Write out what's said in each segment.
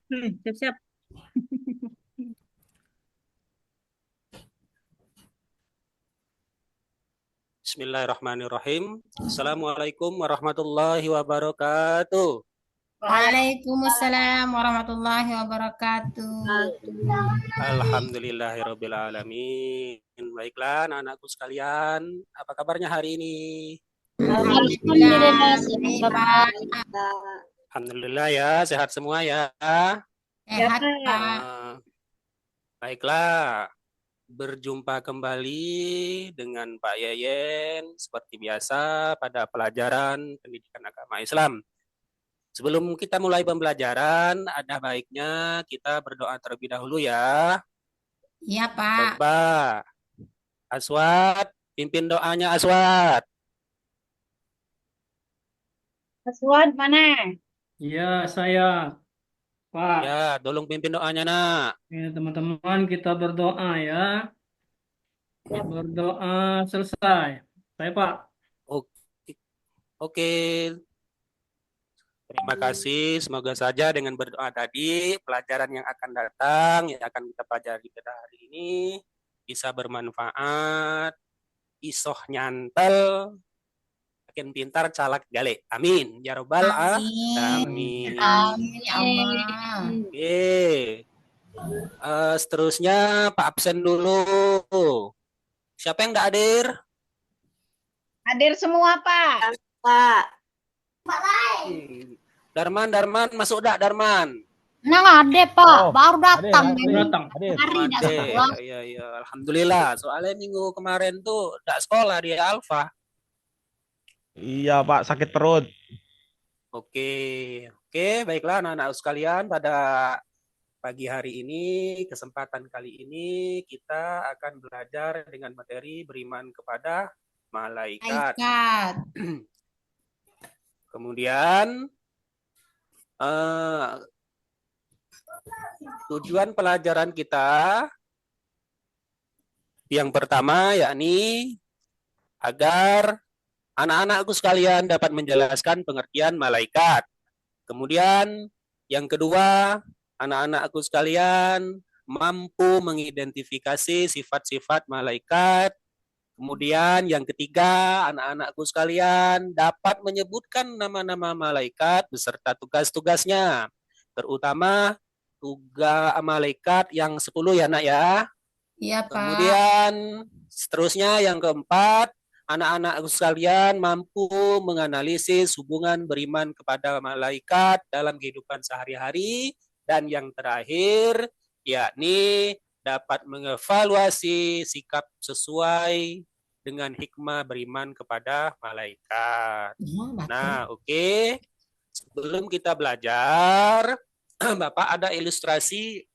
Siap-siap. Bismillahirrahmanirrahim. Assalamualaikum warahmatullahi wabarakatuh. Waalaikumsalam warahmatullahi wabarakatuh. Alhamdulillahirabbil alamin. Baiklah, anak-anakku sekalian, apa kabarnya hari ini? Alhamdulillah, Pak. Alhamdulillah ya, sehat semua ya. Sehat, Pak. Baiklah, berjumpa kembali dengan Pak Yeyen seperti biasa pada pelajaran pendidikan agama Islam. Sebelum kita mulai pembelajaran, ada baiknya kita berdoa terlebih dahulu ya. Iya, Pak. Coba, Aswad, pimpin doanya Aswad. Aswan mana? Iya, saya, Pak. Ya, tolong pimpin doanya, nak. Ya, teman-teman, kita berdoa ya. Berdoa selesai. Saya, Pak. Oke, oke. Terima kasih. Semoga saja dengan berdoa tadi, pelajaran yang akan datang, yang akan kita pelajari pada hari ini, bisa bermanfaat, isoh nyantel, makin pintar, calak gale. Amin. Ya Rabbal Amin. Alamin. Amin, ya Allah. Oke. Seterusnya Pak absen dulu. Siapa yang tidak hadir? Hadir semua, Pak. Pak. Darman, masuk dak Darman? Nah, ada, Pak. Baru datang. Hadir. Hari dah Ada. sekolah. Iya. Alhamdulillah. Soalnya minggu kemarin tuh tidak sekolah dia Alfa. Iya Pak, sakit perut. Oke, baiklah anak-anak sekalian, pada pagi hari ini, kesempatan kali ini kita akan belajar dengan materi beriman kepada malaikat. Kemudian tujuan pelajaran kita yang pertama yakni agar anak-anakku sekalian dapat menjelaskan pengertian malaikat. Kemudian yang kedua, anak-anakku sekalian mampu mengidentifikasi sifat-sifat malaikat. Kemudian yang ketiga, anak-anakku sekalian dapat menyebutkan nama-nama malaikat beserta tugas-tugasnya. Terutama tugas malaikat yang 10 ya nak ya. Iya, Pak. Kemudian seterusnya yang keempat, anak-anak sekalian mampu menganalisis hubungan beriman kepada malaikat dalam kehidupan sehari-hari. Dan yang terakhir, yakni dapat mengevaluasi sikap sesuai dengan hikmah beriman kepada malaikat. Nah, oke. Sebelum kita belajar, Bapak ada ilustrasi.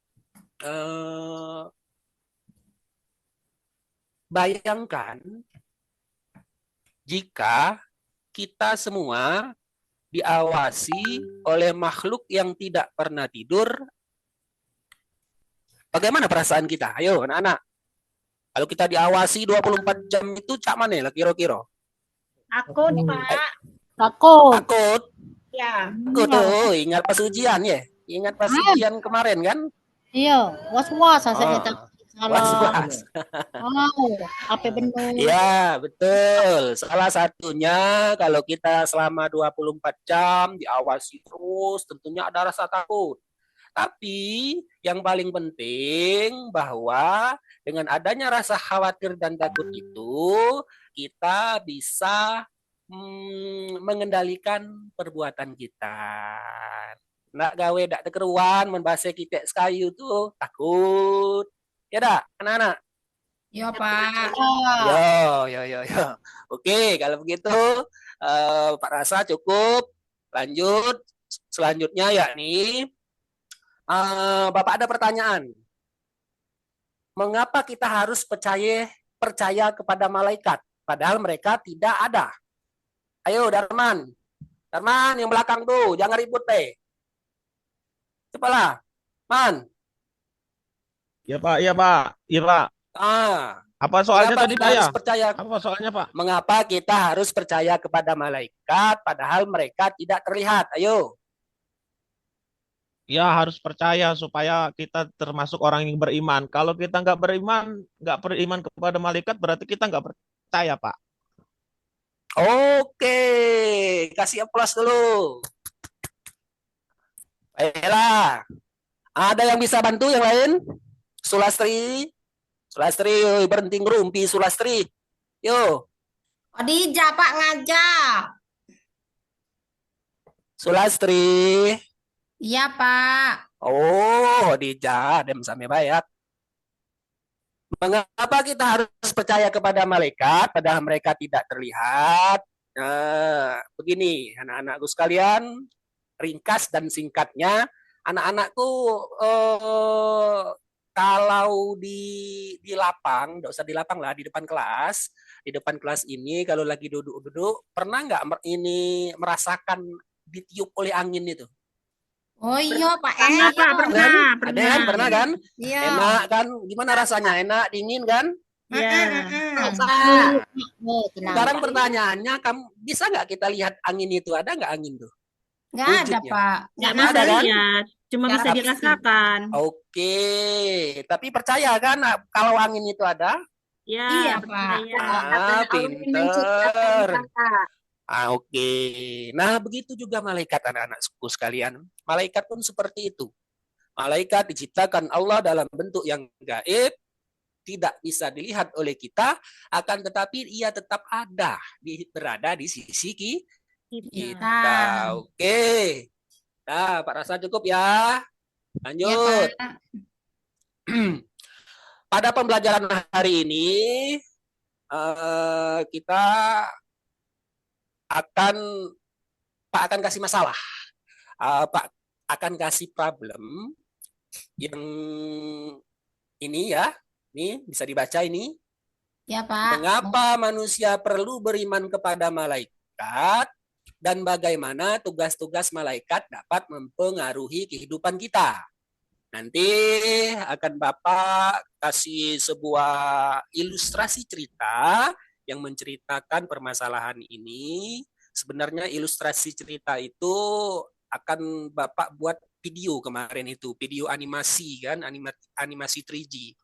Bayangkan jika kita semua diawasi oleh makhluk yang tidak pernah tidur, bagaimana perasaan kita? Ayo anak-anak. Kalau kita diawasi 24 jam itu cak mana lah kira-kira? Takut, Pak. Takut? Ya. Takut tuh, ingat pas ujian ya? Ingat pas ujian kemarin kan? Iya, was-was saya takut. Was-was. Apa benar? Ya, betul. Salah satunya kalau kita selama 24 jam diawasi terus, tentunya ada rasa takut. Tapi yang paling penting bahwa dengan adanya rasa khawatir dan takut itu, kita bisa mengendalikan perbuatan kita. Nak gawe dak tekeruan, membahas kita sekayu tuh takut. Ya dah, anak-anak. Iya, Pak. Yo. Oke, kalau begitu Pak Rasa cukup. Lanjut. Selanjutnya yakni Bapak ada pertanyaan. Mengapa kita harus percaya kepada malaikat padahal mereka tidak ada? Ayo Darman. Darman yang belakang tuh, jangan ribut deh. Cepalah. Man. Iya Pak. Apa soalnya tadi Pak ya? Apa soalnya Pak? Mengapa kita harus percaya kepada malaikat padahal mereka tidak terlihat? Ayo. Ya harus percaya supaya kita termasuk orang yang beriman. Kalau kita nggak beriman kepada malaikat, berarti kita nggak percaya, Pak. Oke, kasih aplaus dulu. Baiklah. Ada yang bisa bantu yang lain? Sulastri, Sulastri, berhenti ngerumpi Sulastri. Yo, Khadijah, Pak, ngajak. Sulastri. Iya, Pak. Oh, Dija, dem sampai bayat. Mengapa kita harus percaya kepada malaikat padahal mereka tidak terlihat? Nah, begini, anak-anakku sekalian, ringkas dan singkatnya, anak-anakku kalau di lapang, tidak usah di lapang lah, di depan kelas ini kalau lagi duduk-duduk, pernah nggak ini merasakan ditiup oleh angin itu? Oh iya, Pak. Pernah, Pak, pernah, Ada kan? Pernah kan? Iya. Enak kan? Gimana rasanya? Enak, dingin kan? Ya. Pak. Sekarang pertanyaannya, kamu bisa nggak kita lihat angin itu? Ada nggak angin tuh? Nggak ada, Wujudnya. Pak. Nggak Ada bisa kan? lihat, cuma Nggak bisa bisa. dirasakan. Oke, tapi percaya kan kalau angin itu ada? Ya, Iya, percaya. Ah, pinter. Oke. Nah, begitu juga malaikat anak-anakku sekalian. Malaikat pun seperti itu. Malaikat diciptakan Allah dalam bentuk yang gaib, tidak bisa dilihat oleh kita, akan tetapi ia tetap ada, berada di sisi kita. Oke. Nah, Pak Rasa cukup ya. Iya, Lanjut. Pak. Pada pembelajaran hari ini, kita Pak akan kasih masalah. Pak akan kasih problem yang ini ya. Ini bisa dibaca ini. Ya, Pak. Mengapa manusia perlu beriman kepada malaikat dan bagaimana tugas-tugas malaikat dapat mempengaruhi kehidupan kita. Nanti akan Bapak kasih sebuah ilustrasi cerita yang menceritakan permasalahan ini. Sebenarnya ilustrasi cerita itu akan Bapak buat video kemarin itu, video animasi kan, animasi 3G.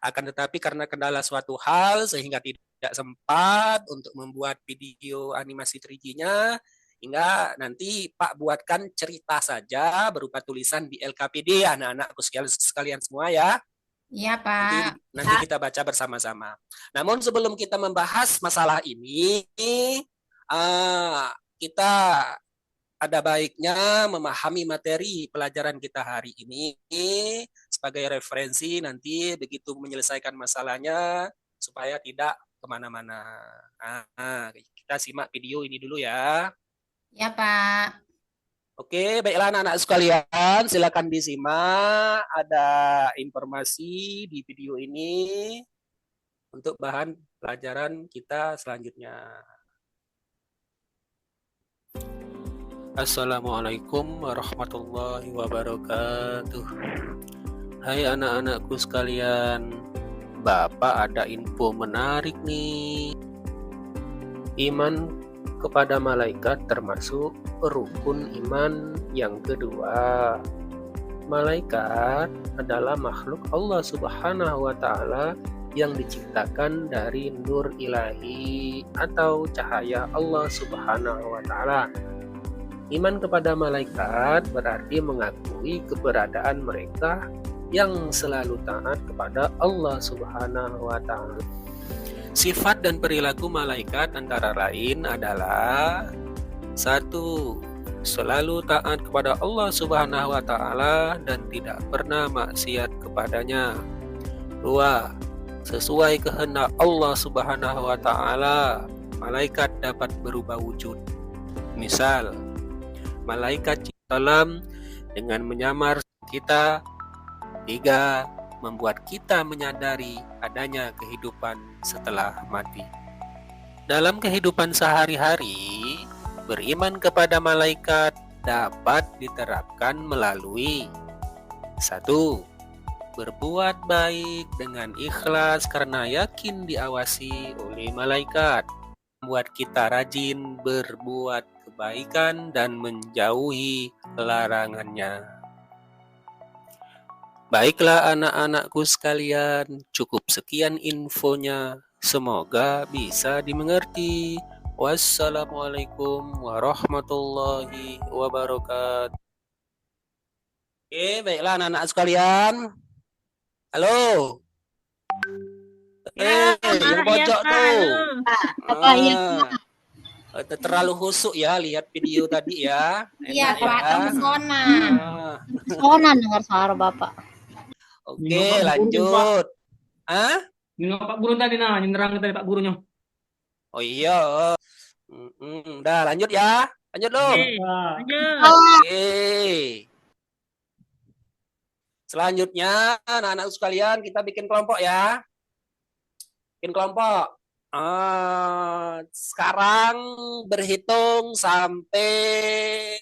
Akan tetapi karena kendala suatu hal sehingga tidak sempat untuk membuat video animasi 3G-nya, hingga nanti Pak buatkan cerita saja berupa tulisan di LKPD anak-anakku sekalian semua ya. Iya, Pak. Nanti kita baca bersama-sama. Namun sebelum kita membahas masalah ini, kita ada baiknya memahami materi pelajaran kita hari ini sebagai referensi nanti begitu menyelesaikan masalahnya supaya tidak kemana-mana. Kita simak video ini dulu ya. Ya, Pak. Oke, baiklah anak-anak sekalian, silakan disimak. Ada informasi di video ini untuk bahan pelajaran kita selanjutnya. Assalamualaikum warahmatullahi wabarakatuh. Hai anak-anakku sekalian, Bapak ada info menarik nih. Iman kepada malaikat termasuk rukun iman yang kedua. Malaikat adalah makhluk Allah Subhanahu wa Ta'ala yang diciptakan dari nur ilahi atau cahaya Allah Subhanahu wa Ta'ala. Iman kepada malaikat berarti mengakui keberadaan mereka yang selalu taat kepada Allah Subhanahu wa Ta'ala. Sifat dan perilaku malaikat antara lain adalah 1. Selalu taat kepada Allah Subhanahu wa Ta'ala dan tidak pernah maksiat kepadanya. 2. Sesuai kehendak Allah Subhanahu wa Ta'ala, malaikat dapat berubah wujud. Misal, malaikat salam dengan menyamar kita. 3. Membuat kita menyadari adanya kehidupan setelah mati. Dalam kehidupan sehari-hari, beriman kepada malaikat dapat diterapkan melalui 1. Berbuat baik dengan ikhlas karena yakin diawasi oleh malaikat. Membuat kita rajin berbuat kebaikan dan menjauhi larangannya. Baiklah anak-anakku sekalian, cukup sekian infonya. Semoga bisa dimengerti. Wassalamualaikum warahmatullahi wabarakatuh. Oke, baiklah anak-anak sekalian. Halo. Ya, Yang Pak, pojok Pak. tuh. Bapak, iya, Terlalu husuk ya lihat video tadi ya. Iya, Enak Pak. ya. Kesonan. Ah, Sonan dengar suara Bapak. Oke, lanjut. Hah? Nengok Pak Guru tadi nah, nyenderang tadi Pak Gurunya. Oh iya. Udah lanjut ya. Lanjut dong. Pak. Oke. Selanjutnya anak-anak sekalian kita bikin kelompok ya. Bikin kelompok. Sekarang berhitung sampai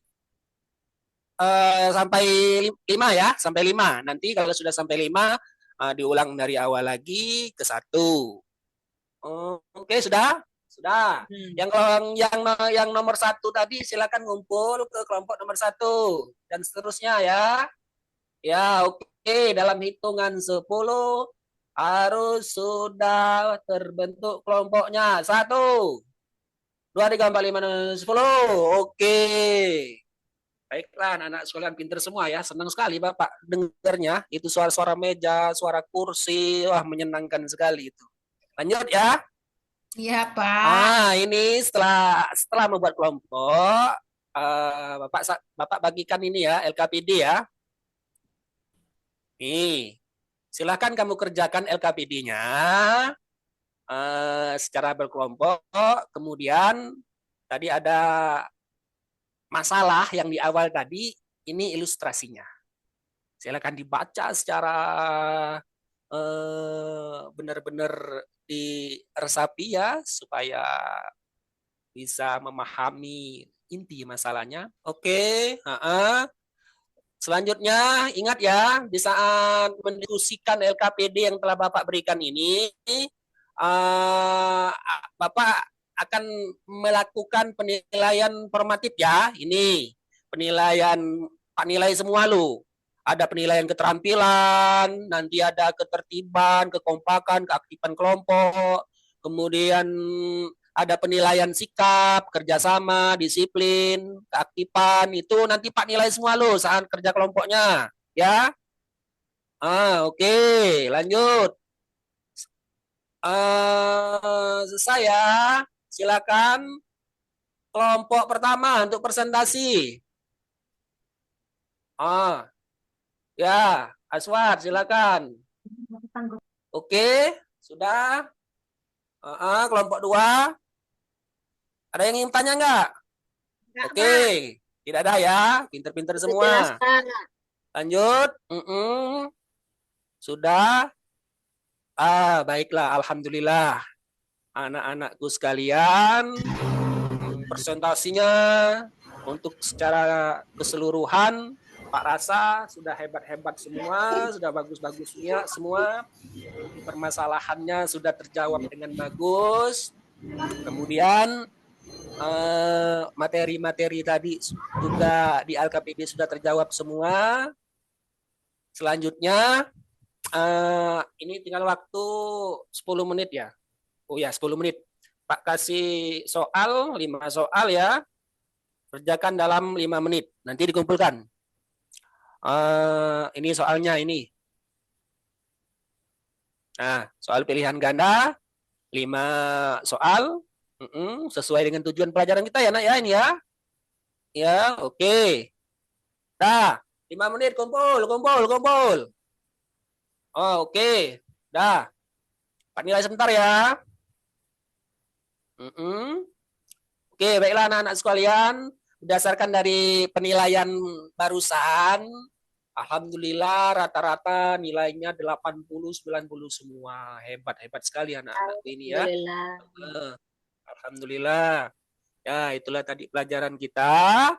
5 ya, sampai 5. Nanti kalau sudah sampai 5 diulang dari awal lagi ke 1. Oke, sudah? Sudah. Yang nomor 1 tadi silakan ngumpul ke kelompok nomor 1 dan seterusnya ya. Ya, oke. Dalam hitungan 10 harus sudah terbentuk kelompoknya. 1, 2, 3, 4, 5, 6, 10. Oke. Baiklah, anak-anak sekalian pinter semua ya. Senang sekali Bapak dengarnya. Itu suara-suara meja, suara kursi. Wah, menyenangkan sekali itu. Lanjut ya. Iya, Pak. Ini setelah membuat kelompok, Bapak bagikan ini ya, LKPD ya. Nih, silakan kamu kerjakan LKPD-nya secara berkelompok. Kemudian tadi ada masalah yang di awal tadi, ini ilustrasinya. Silakan dibaca secara benar-benar diresapi ya, supaya bisa memahami inti masalahnya. Oke. Selanjutnya, ingat ya, di saat mendiskusikan LKPD yang telah Bapak berikan ini, Bapak akan melakukan penilaian formatif ya. Ini penilaian, Pak nilai semua lu. Ada penilaian keterampilan, nanti ada ketertiban, kekompakan, keaktifan kelompok, kemudian ada penilaian sikap, kerjasama, disiplin, keaktifan, itu nanti Pak nilai semua lo saat kerja kelompoknya, ya. Oke, lanjut. Selesai ya. Silakan kelompok pertama untuk presentasi. Ya, Aswad, silakan. Oke, sudah. Kelompok 2. Ada yang ingin tanya nggak? Oke, tidak ada ya. Pinter-pinter semua. Lanjut. Sudah. Baiklah. Alhamdulillah. Anak-anakku sekalian, presentasinya untuk secara keseluruhan, Pak rasa sudah hebat-hebat semua, sudah bagus-bagus semua. Permasalahannya sudah terjawab dengan bagus. Kemudian materi-materi tadi juga di LKPD sudah terjawab semua. Selanjutnya ini tinggal waktu 10 menit ya. Oh ya, 10 menit. Pak kasih soal, 5 soal ya. Kerjakan dalam 5 menit. Nanti dikumpulkan. Ini soalnya ini. Nah, soal pilihan ganda 5 soal sesuai dengan tujuan pelajaran kita ya nak ya ini ya. Ya, oke. Dah, 5 menit kumpul. Oke. Dah. Pak nilai sebentar ya. Oke, baiklah anak-anak sekalian, berdasarkan dari penilaian barusan, alhamdulillah rata-rata nilainya 80-90 semua. Hebat sekali anak-anak ini ya. Alhamdulillah. Ya, itulah tadi pelajaran kita.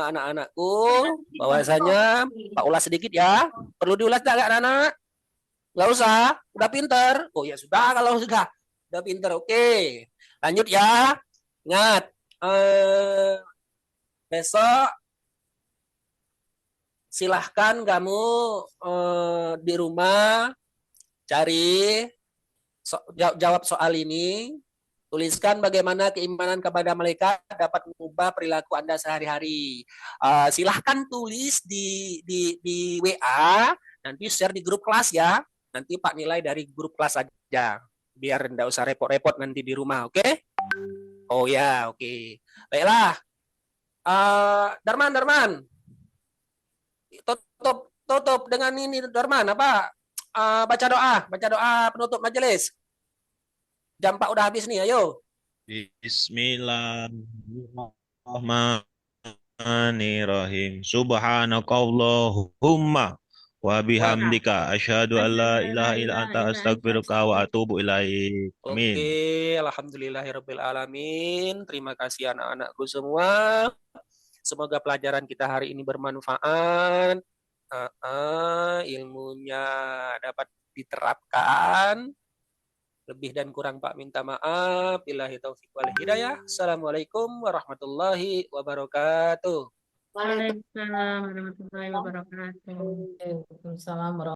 Anak-anakku, bahwasanya Pak ulas sedikit ya. Perlu diulas enggak anak-anak? Enggak usah, udah pinter. Oh ya sudah kalau sudah pinter. Oke. Lanjut ya. Ingat, besok silahkan kamu di rumah cari jawab soal ini, tuliskan bagaimana keimanan kepada malaikat dapat mengubah perilaku Anda sehari-hari. Silahkan tulis di WA, nanti share di grup kelas ya. Nanti Pak nilai dari grup kelas aja, biar enggak usah repot-repot nanti di rumah, oke? Oh ya, oke. Baiklah. Darman. Tutup dengan ini Darman apa? Baca doa penutup majelis. Jam 4 udah habis nih, ayo. Bismillahirrahmanirrahim. Subhanakallahumma wa bihamdika asyhadu an la ilaha illa anta astaghfiruka wa atubu ilaik. Amin. Oke, alhamdulillahirabbil alamin. Terima kasih anak-anakku semua. Semoga pelajaran kita hari ini bermanfaat. Ilmunya dapat diterapkan. Lebih dan kurang Pak minta maaf. Billahi taufiq wal hidayah. Assalamualaikum warahmatullahi wabarakatuh. Waalaikumsalam warahmatullahi wabarakatuh. Waalaikumsalam warahmatullahi